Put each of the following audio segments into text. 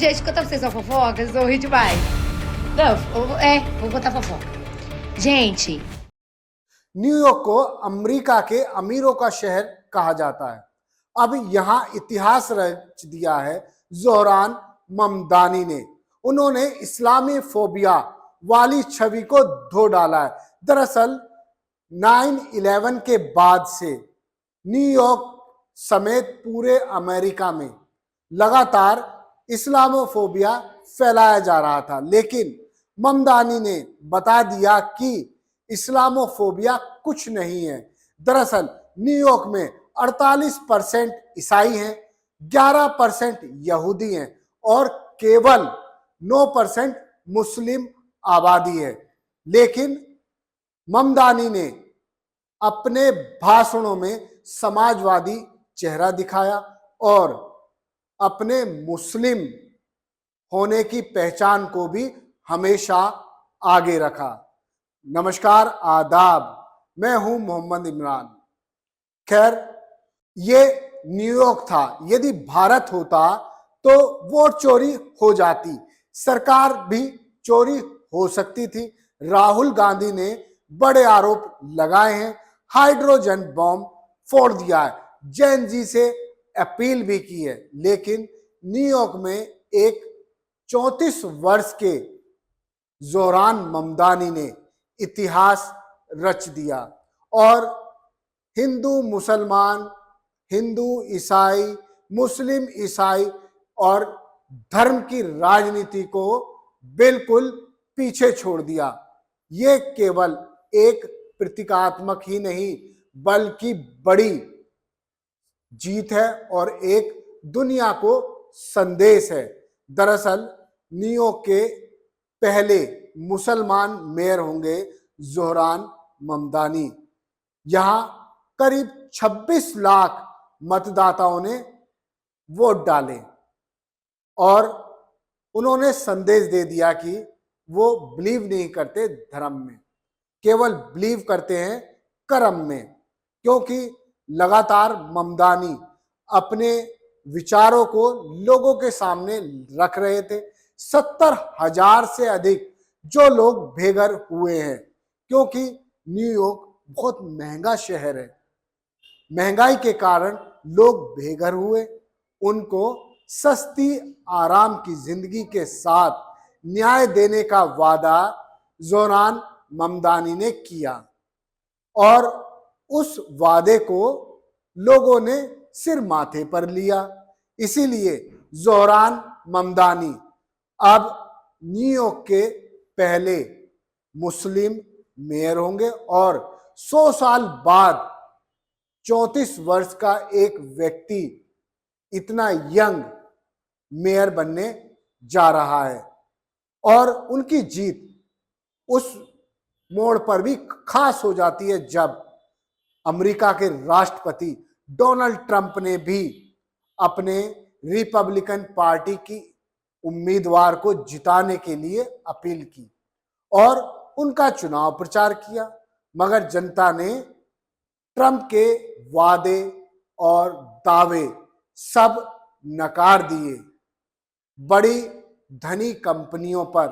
gente, que eu tava vocês só fofocas, eu ri demais. Não, vou botar fofoca. Gente, New York को America के अमीरों का शहर कहा जाता है। अब यहां इतिहास रच दिया है ज़ोहरान ममदानी ने। उन्होंने इस्लामी फोबिया वाली छवि को धो डाला है। दरअसल 9/11 के बाद से न्यूयॉर्क समेत पूरे अमेरिका में लगातार इस्लामोफोबिया फैलाया जा रहा था, लेकिन ममदानी ने बता दिया कि इस्लामोफोबिया कुछ नहीं है। दरअसल न्यूयॉर्क में 48% ईसाई हैं, 11% यहूदी हैं और केवल 9% मुस्लिम आबादी है। लेकिन ममदानी ने अपने भाषणों में समाजवादी चेहरा दिखाया और अपने मुस्लिम होने की पहचान को भी हमेशा आगे रखा। नमस्कार, आदाब, मैं हूं मोहम्मद इमरान। खैर, ये न्यूयॉर्क था। यदि भारत होता तो वोट चोरी हो जाती, सरकार भी चोरी हो सकती थी। राहुल गांधी ने बड़े आरोप लगाए हैं, हाइड्रोजन बॉम्ब फोड़ दिया है, जैन जी से अपील भी की है। लेकिन न्यूयॉर्क में एक 34 वर्ष के ज़ोहरान ममदानी ने इतिहास रच दिया और हिंदू मुसलमान, हिंदू ईसाई, मुस्लिम ईसाई और धर्म की राजनीति को बिल्कुल पीछे छोड़ दिया। ये केवल एक प्रतीकात्मक ही नहीं बल्कि बड़ी जीत है और एक दुनिया को संदेश है। दरअसल न्यूयॉर्क के पहले मुसलमान मेयर होंगे ज़ोहरान ममदानी। यहां करीब 26 लाख मतदाताओं ने वोट डाले और उन्होंने संदेश दे दिया कि वो बिलीव नहीं करते धर्म में, केवल बिलीव करते हैं कर्म में। क्योंकि लगातार ममदानी अपने विचारों को लोगों के सामने रख रहे थे। 70,000 से अधिक जो लोग बेघर हुए हैं, क्योंकि न्यूयॉर्क बहुत महंगा शहर है। महंगाई के कारण लोग बेघर हुए। उनको सस्ती आराम की जिंदगी के साथ न्याय देने का वादा ज़ोहरान ममदानी ने किया और उस वादे को लोगों ने सिर माथे पर लिया। इसीलिए ज़ोहरान ममदानी अब न्यूयॉर्क के पहले मुस्लिम मेयर होंगे और 100 साल बाद 34 वर्ष का एक व्यक्ति इतना यंग मेयर बनने जा रहा है। और उनकी जीत उस मोड़ पर भी खास हो जाती है जब अमेरिका के राष्ट्रपति डोनाल्ड ट्रंप ने भी अपने रिपब्लिकन पार्टी की उम्मीदवार को जिताने के लिए अपील की और उनका चुनाव प्रचार किया। मगर जनता ने ट्रंप के वादे और दावे सब नकार दिए। बड़ी धनी कंपनियों पर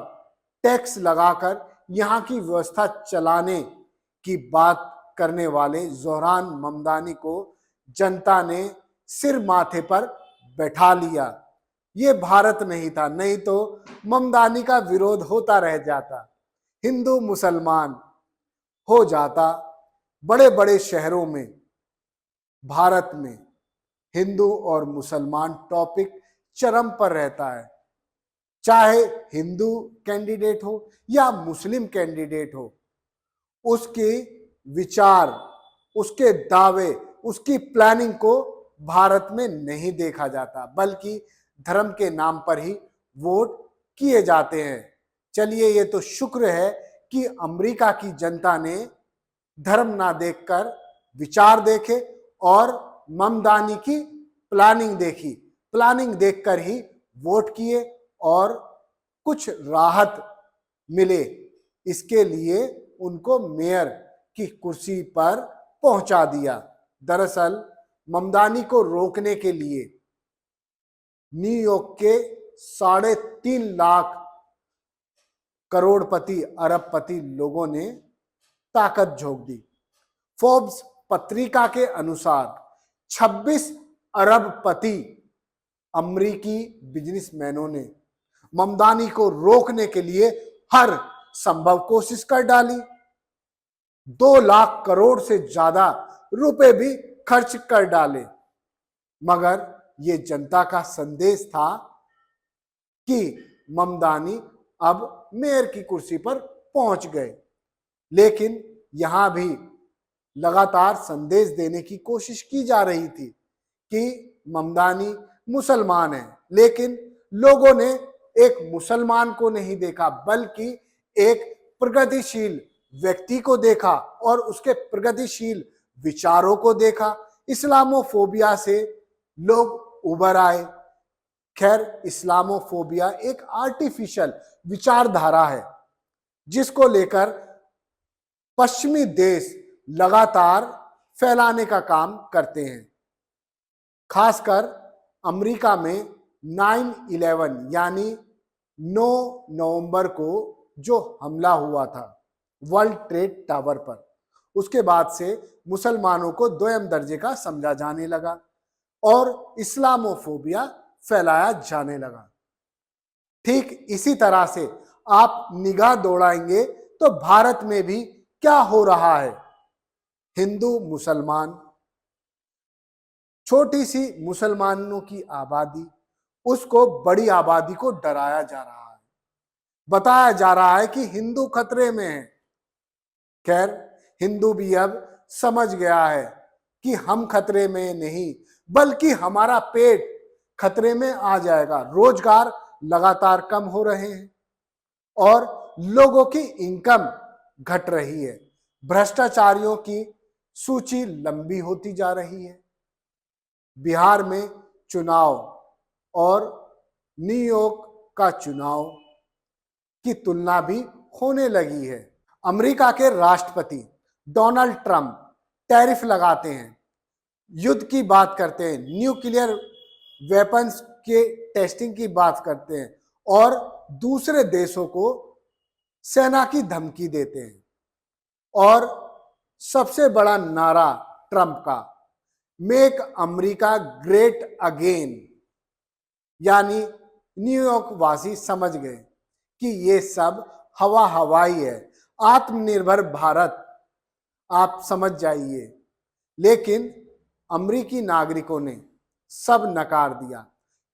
टैक्स लगाकर यहां की व्यवस्था चलाने की बात करने वाले ज़ोहरान ममदानी को जनता ने सिर माथे पर बैठा लिया। ये भारत नहीं था, नहीं तो ममदानी का विरोध होता रह जाता, हिंदू मुसलमान हो जाता। बड़े बड़े शहरों में भारत में हिंदू और मुसलमान टॉपिक चरम पर रहता है। चाहे हिंदू कैंडिडेट हो या मुस्लिम कैंडिडेट हो, उसके विचार, उसके दावे, उसकी प्लानिंग को भारत में नहीं देखा जाता, बल्कि धर्म के नाम पर ही वोट किए जाते हैं। चलिए, ये तो शुक्र है कि अमेरिका की जनता ने धर्म ना देखकर विचार देखे और ममदानी की प्लानिंग देखी। प्लानिंग देखकर ही वोट किए और कुछ राहत मिले, इसके लिए उनको मेयर की कुर्सी पर पहुंचा दिया। दरअसल ममदानी को रोकने के लिए न्यूयॉर्क के 3.5 लाख करोड़पति अरबपति लोगों ने ताकत झोंक दी। फोर्ब्स पत्रिका के अनुसार 26 अरबपति अमेरिकी बिजनेसमैनों ने ममदानी को रोकने के लिए हर संभव कोशिश कर डाली। 2 लाख करोड़ से ज्यादा रुपए भी खर्च कर डाले, मगर ये जनता का संदेश था कि ममदानी अब मेयर की कुर्सी पर पहुंच गए। लेकिन यहां भी लगातार संदेश देने की कोशिश की जा रही थी कि ममदानी मुसलमान है, लेकिन लोगों ने एक मुसलमान को नहीं देखा, बल्कि एक प्रगतिशील व्यक्ति को देखा और उसके प्रगतिशील विचारों को देखा। इस्लामोफोबिया से लोग उभर आए। खैर, इस्लामोफोबिया एक आर्टिफिशियल विचारधारा है जिसको लेकर पश्चिमी देश लगातार फैलाने का काम करते हैं। खासकर अमेरिका में 9/11 यानी 9 नवंबर को जो हमला हुआ था वर्ल्ड ट्रेड टावर पर, उसके बाद से मुसलमानों को दोयम दर्जे का समझा जाने लगा और इस्लामोफोबिया फैलाया जाने लगा। ठीक इसी तरह से आप निगाह दौड़ाएंगे तो भारत में भी क्या हो रहा है। हिंदू मुसलमान, छोटी सी मुसलमानों की आबादी, उसको बड़ी आबादी को डराया जा रहा है, बताया जा रहा है कि हिंदू खतरे में है। खैर, हिंदू भी अब समझ गया है कि हम खतरे में नहीं, बल्कि हमारा पेट खतरे में आ जाएगा। रोजगार लगातार कम हो रहे हैं और लोगों की इनकम घट रही है। भ्रष्टाचारियों की सूची लंबी होती जा रही है। बिहार में चुनाव और न्यूयॉर्क का चुनाव की तुलना भी होने लगी है। अमेरिका के राष्ट्रपति डोनाल्ड ट्रंप टैरिफ लगाते हैं, युद्ध की बात करते हैं, न्यूक्लियर वेपन्स के टेस्टिंग की बात करते हैं और दूसरे देशों को सेना की धमकी देते हैं। और सबसे बड़ा नारा ट्रंप का, मेक अमेरिका ग्रेट अगेन, यानी न्यूयॉर्क वासी समझ गए कि ये सब हवाई है। आत्मनिर्भर भारत आप समझ जाइए। लेकिन अमेरिकी नागरिकों ने सब नकार दिया,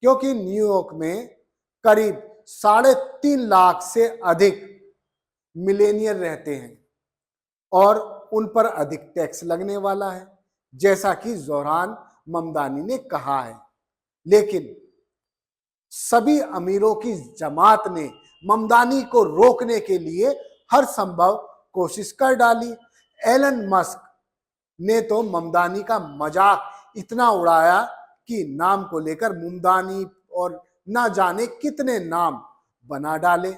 क्योंकि न्यूयॉर्क में करीब 3.5 लाख से अधिक मिलेनियर रहते हैं और उन पर अधिक टैक्स लगने वाला है, जैसा कि जोहरान ममदानी ने कहा है। लेकिन सभी अमीरों की जमात ने ममदानी को रोकने के लिए हर संभव कोशिश कर डाली। एलन मस्क ने तो ममदानी का मजाक इतना उड़ाया कि नाम को लेकर ममदानी और ना जाने कितने नाम बना डाले,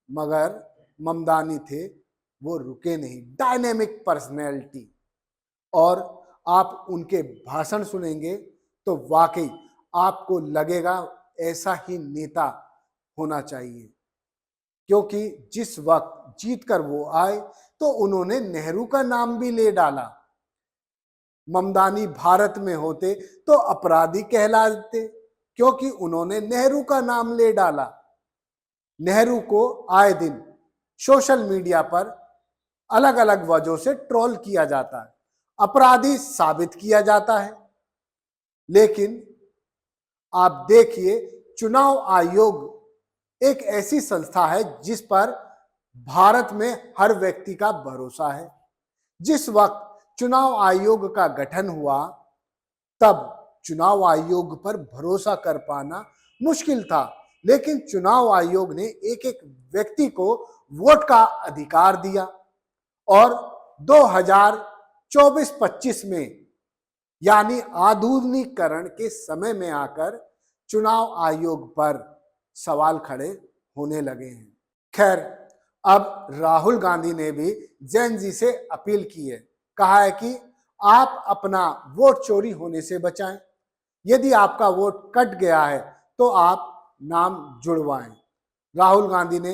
मगर ममदानी थे वो रुके नहीं। डायनेमिक पर्सनैलिटी, और आप उनके भाषण सुनेंगे तो वाकई आपको लगेगा ऐसा ही नेता होना चाहिए, क्योंकि जिस वक्त जीतकर वो आए तो उन्होंने नेहरू का नाम भी ले डाला। ममदानी भारत में होते तो अपराधी कहलाते, क्योंकि उन्होंने नेहरू का नाम ले डाला। नेहरू को आए दिन सोशल मीडिया पर अलग अलग वजहों से ट्रोल किया जाता है, अपराधी साबित किया जाता है। लेकिन आप देखिए, चुनाव आयोग एक ऐसी संस्था है जिस पर भारत में हर व्यक्ति का भरोसा है। जिस वक्त चुनाव आयोग का गठन हुआ तब चुनाव आयोग पर भरोसा कर पाना मुश्किल था, लेकिन चुनाव आयोग ने एक एक व्यक्ति को वोट का अधिकार दिया और 2024-25 में, यानी आधुनिकीकरण के समय में आकर चुनाव आयोग पर सवाल खड़े होने लगे हैं। खैर, अब राहुल गांधी ने भी जेन जी से अपील की है, कहा है कि आप अपना वोट चोरी होने से बचाएं। यदि आपका वोट कट गया है तो आप नाम जुड़वाएं। राहुल गांधी ने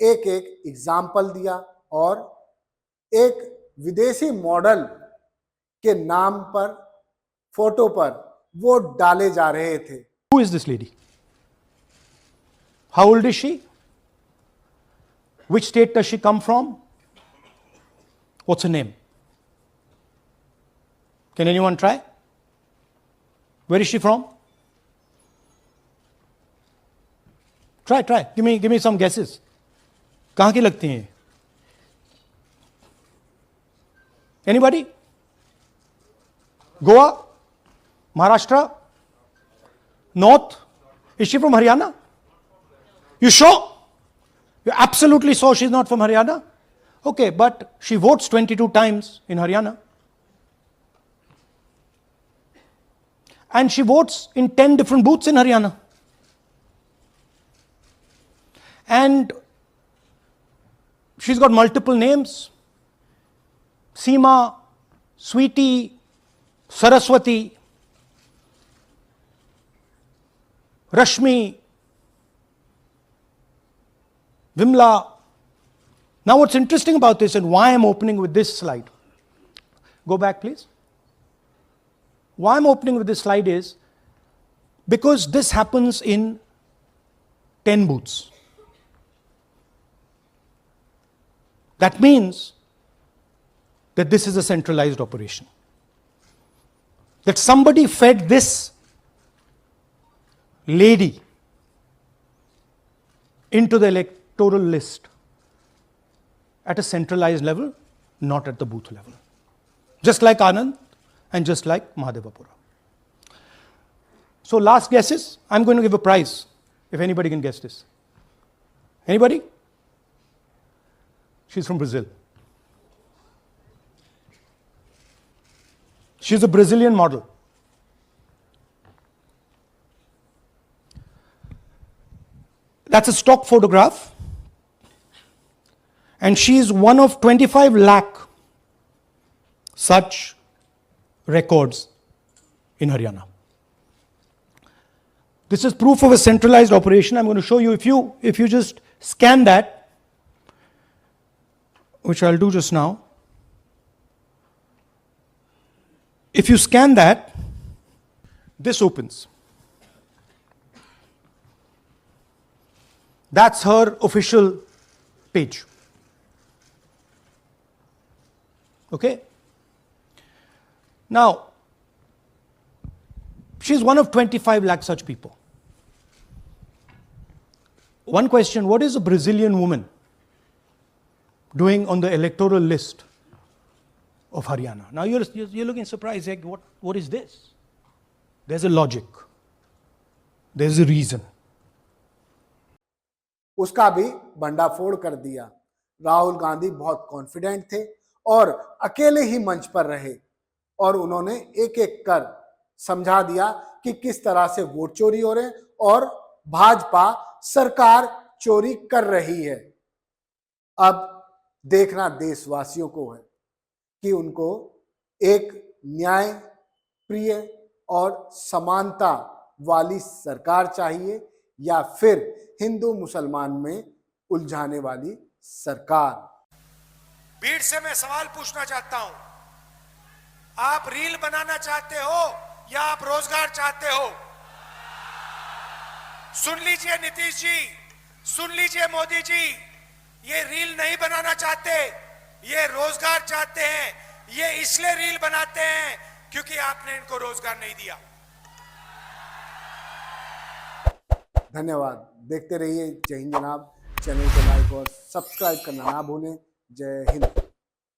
एक एक एग्जाम्पल दिया और एक विदेशी मॉडल के नाम पर, फोटो पर वो डाले जा रहे थे। Who is this lady? How old is she? Which state does she come from? What's her name? Can anyone try? Where is she from? Try. Give me some guesses. कहाँ की लगती हैं? Anybody? Goa? Maharashtra? North? Is she from Haryana? You sure? You're absolutely sure she's not from Haryana? Okay, but she votes 22 times in Haryana. And she votes in 10 different booths in Haryana. And she's got multiple names. Seema, Sweetie, Saraswati, Rashmi, Vimla. Now what's interesting about this and why I'm opening with this slide. Go back please. Why I'm opening with this slide is because this happens in 10 booths. That means that this is a centralized operation. That somebody fed this lady into the electoral list at a centralized level, not at the booth level. Just like Anand and just like Mahadevapura. So last guesses, I'm going to give a prize if anybody can guess this. Anybody? She's from Brazil. She's a Brazilian model. That's a stock photograph. And she's one of 25 lakh such records in Haryana. This is proof of a centralized operation. I'm going to show you, if you just scan that, which I'll do just now. If you scan that, this opens. That's her official page. Okay? Now, she's one of 25 lakh such people. One question, what is a Brazilian woman doing on the electoral list of Haryana? Now you're looking surprised, like what is this? There's a logic. There's a reason. उसका भी भंडाफोड़ कर दिया। राहुल गांधी बहुत confident थे और अकेले ही मंच पर रहे और उन्होंने एक एक कर समझा दिया कि किस तरह से वोट चोरी हो रहे हैं और भाजपा सरकार चोरी कर रही है। अब देखना देशवासियों को है कि उनको एक न्याय प्रिय और समानता वाली सरकार चाहिए या फिर हिंदू मुसलमान में उलझाने वाली सरकार। भीड़ से मैं सवाल पूछना चाहता हूं, आप रील बनाना चाहते हो या आप रोजगार चाहते हो? सुन लीजिए नीतीश जी, सुन लीजिए मोदी जी, ये रील नहीं बनाना चाहते, ये रोजगार चाहते हैं। ये इसलिए रील बनाते हैं क्योंकि आपने इनको रोजगार नहीं दिया। धन्यवाद। देखते रहिए जय हिंद जनाब। चैनल को लाइक और सब्सक्राइब करना ना भूलें। जय हिंद।